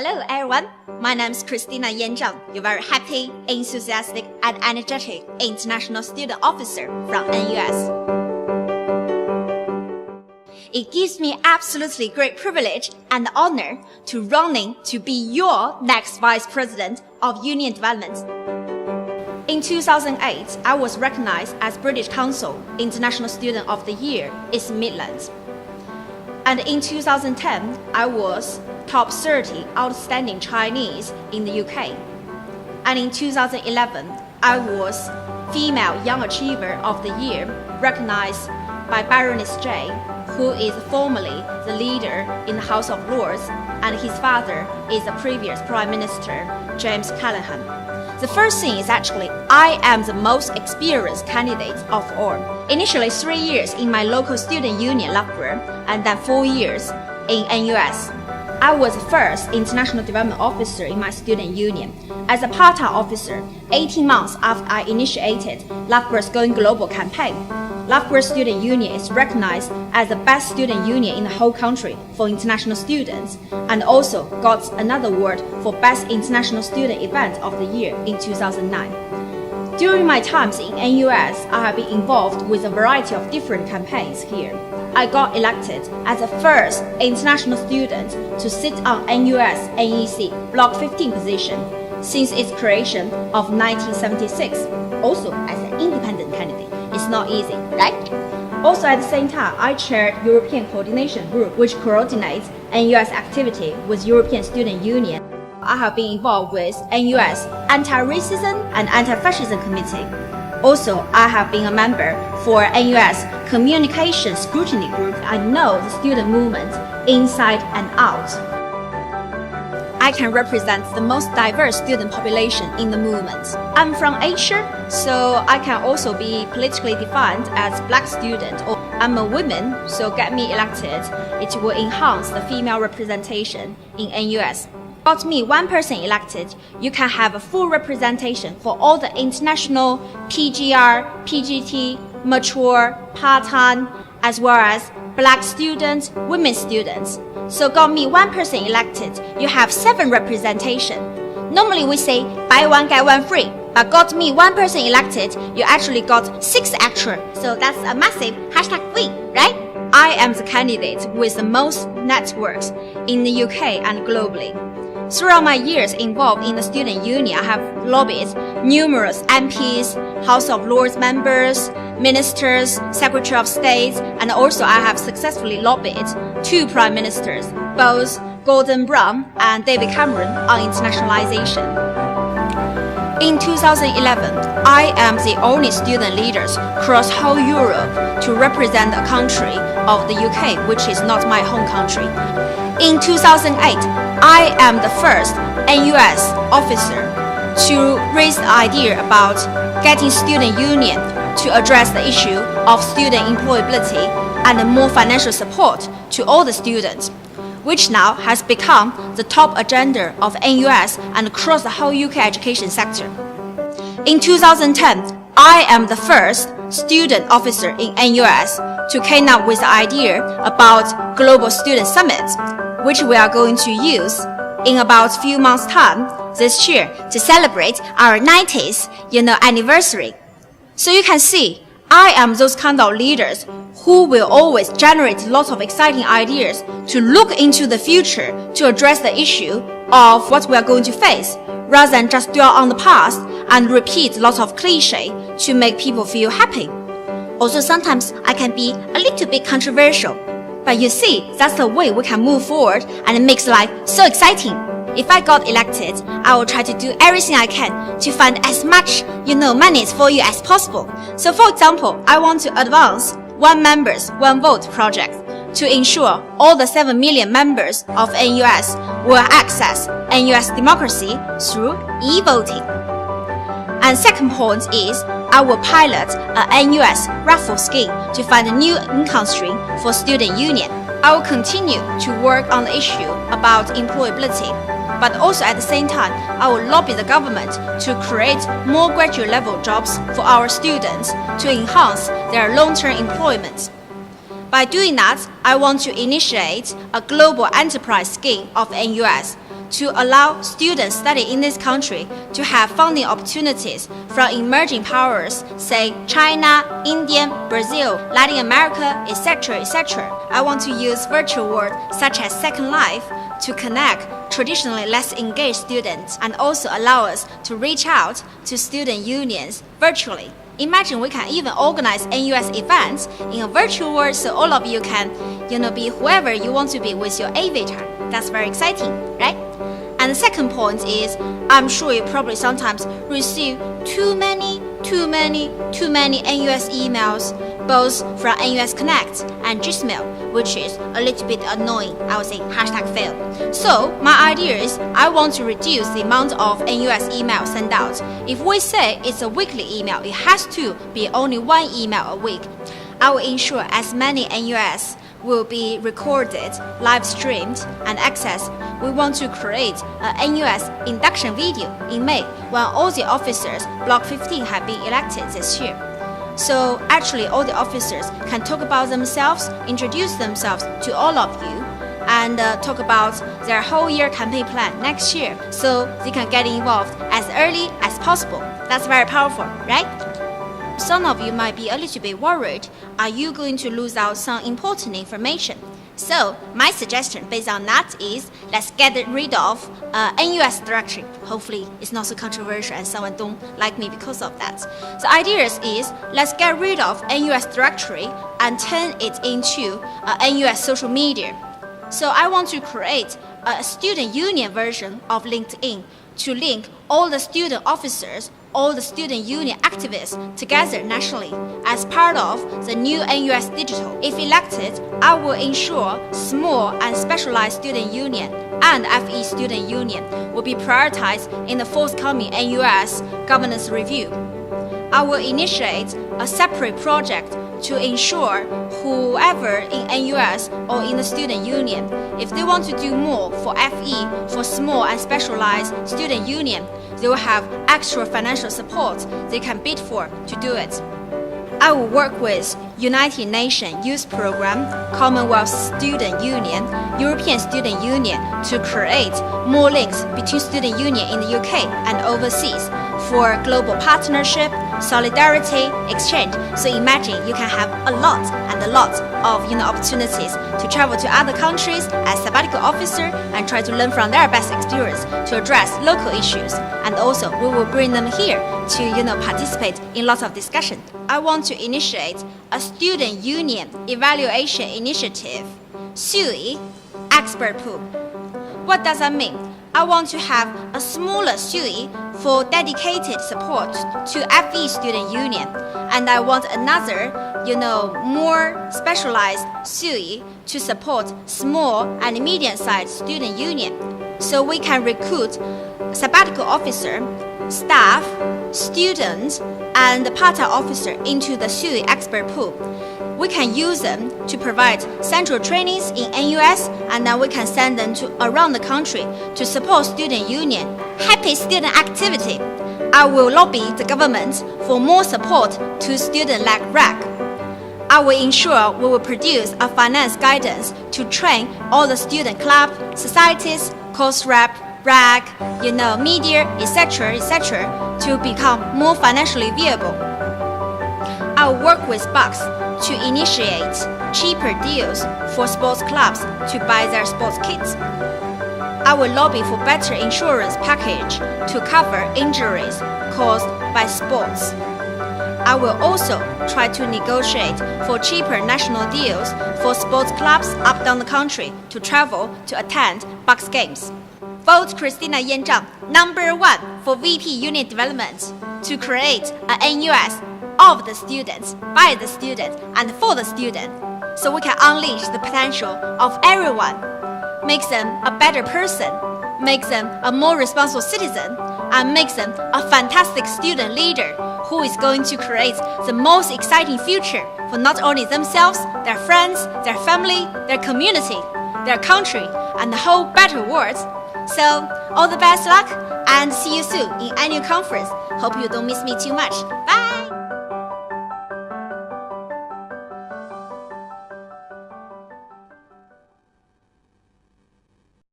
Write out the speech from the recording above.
Hello everyone, my name is Christina Yan Zhang, your very happy, enthusiastic and energetic international student officer from NUS. It gives me absolutely great privilege and honor to running to be your next Vice President of Union Development. In 2008, I was recognized as British Council International Student of the Year East Midlands. And in 2010, I was top 30 outstanding Chinese in the UK. And in 2011, I was Female Young Achiever of the Year, recognized by Baroness J, who is formerly the leader in the House of Lords, and his father is the previous Prime Minister, James Callaghan. The first thing is actually, I am the most experienced candidate of all. Initially 3 years in my local student union, Loughborough, and then 4 years in NUS. I was the first international development officer in my student union. As a part-time officer, 18 months after I initiated Loughborough's Going Global campaign, Loughborough Student Union is recognized as the best student union in the whole country for international students, and also got another award for Best International Student Event of the Year in 2009. During my times in NUS, I have been involved with a variety of different campaigns here. I got elected as the first international student to sit on NUS NEC Block 15 position since its creation of 1976, also as an independent candidate. It's not easy, right? Also at the same time, I chaired European Coordination Group, which coordinates NUS activity with European Student Union. I have been involved with NUS Anti-Racism and Anti-Fascism Committee. Also, I have been a member for NUS Communication Scrutiny Group. I know the student movement inside and out. I can represent the most diverse student population in the movement. I'm from Asia, so I can also be politically defined as black student. Or I'm a woman, so get me elected. It will enhance the female representation in NUS. Got me one person elected, you can have a full representation for all the international PGR, PGT, mature, part-time, as well as black students, women students. So got me one person elected, you have 7 representation. Normally we say buy one get one free, but got me one person elected, you actually got 6 extra. So that's a massive #win, right? I am the candidate with the most networks in the UK and globally. Throughout my years involved in the student union, I have lobbied numerous MPs, House of Lords members, ministers, Secretary of State, and also I have successfully lobbied 2 prime ministers, both Gordon Brown and David Cameron, on internationalization. In 2011, I am the only student leader across whole Europe to represent a country of the UK, which is not my home country. In 2008, I am the first NUS officer to raise the idea about getting student union to address the issue of student employability and more financial support to all the students, which now has become the top agenda of NUS and across the whole UK education sector. In 2010, I am the first student officer in NUS to came up with the idea about Global Student Summit, which we are going to use in about a few months' time this year to celebrate our 90th anniversary. So you can see, I am those kind of leaders who will always generate lots of exciting ideas to look into the future to address the issue of what we are going to face, rather than just dwell on the past and repeat lots of cliché to make people feel happy. Also, sometimes I can be a little bit controversial, but you see, that's the way we can move forward and it makes life so exciting. If I got elected, I will try to do everything I can to find as much, money for you as possible. So for example, I want to advance One Members, One Vote project to ensure all the 7 million members of NUS will access NUS democracy through e-voting. And second point is, I will pilot a NUS raffle scheme to find a new income stream for student union. I will continue to work on the issue about employability, but also at the same time, I will lobby the government to create more graduate level jobs for our students to enhance their long-term employment. By doing that, I want to initiate a global enterprise scheme of NUS to allow students studying in this country to have funding opportunities from emerging powers, say China, India, Brazil, Latin America, etc., etc. I want to use virtual world such as Second Life to connect traditionally less engaged students and also allow us to reach out to student unions virtually. Imagine we can even organize NUS events in a virtual world so all of you can, be whoever you want to be with your avatar. That's very exciting, right? And the second point is, I'm sure you probably sometimes receive too many NUS emails, both from NUS Connect and Gmail, which is a little bit annoying. I would say #fail. So my idea is I want to reduce the amount of NUS email sent out. If we say it's a weekly email, it has to be only one email a week. I will ensure as many NUS will be recorded, live streamed, and accessed. We want to create a NUS induction video in May when all the officers, Block 15, have been elected this year. So actually all the officers can talk about themselves, introduce themselves to all of you, and talk about their whole year campaign plan next year so they can get involved as early as possible. That's very powerful, right? Some of you might be a little bit worried, are you going to lose out some important information? So my suggestion based on that is let's get rid of NUS directory. Hopefully it's not so controversial and someone don't like me because of that. The idea is let's get rid of NUS directory and turn it into NUS social media. So I want to create a student union version of LinkedIn to link all the student officers, all the student union activists together nationally as part of the new NUS Digital. If elected, I will ensure small and specialized student union and FE student union will be prioritized in the forthcoming NUS governance review. I will initiate a separate project to ensure whoever in NUS or in the student union, if they want to do more for FE, for small and specialized student union, they will have extra financial support they can bid for to do it. I will work with United Nations Youth Program, Commonwealth Student Union, European Student Union to create more links between student union in the UK and overseas for global partnership, solidarity, exchange. So imagine you can have a lot of opportunities to travel to other countries as sabbatical officer and try to learn from their best experience to address local issues. And also we will bring them here to participate in lots of discussion. I want to initiate a student union evaluation initiative, SUI expert pool. What does that mean? I want to have a smaller SUI for dedicated support to FE student union, and I want another, more specialized SUI to support small and medium-sized student union, so we can recruit sabbatical officer, staff, students, and part-time officer into the SUI expert pool. We can use them to provide central trainings in NUS, and then we can send them to around the country to support student union. Happy student activity. I will lobby the government for more support to student like RAG. I will ensure we will produce a finance guidance to train all the student club, societies, course rep, RAG, media, etc., to become more financially viable. I will work with Bucks to initiate cheaper deals for sports clubs to buy their sports kits. I will lobby for better insurance package to cover injuries caused by sports. I will also try to negotiate for cheaper national deals for sports clubs up down the country to travel to attend Bucks games. Vote Christina Yan Zhang #1 for VP Union Development to create an NUS of the students, by the student, and for the student, so we can unleash the potential of everyone, make them a better person, make them a more responsible citizen, and make them a fantastic student leader who is going to create the most exciting future for not only themselves, their friends, their family, their community, their country, and the whole better world. So, all the best luck, and see you soon in annual conference. Hope you don't miss me too much. Bye!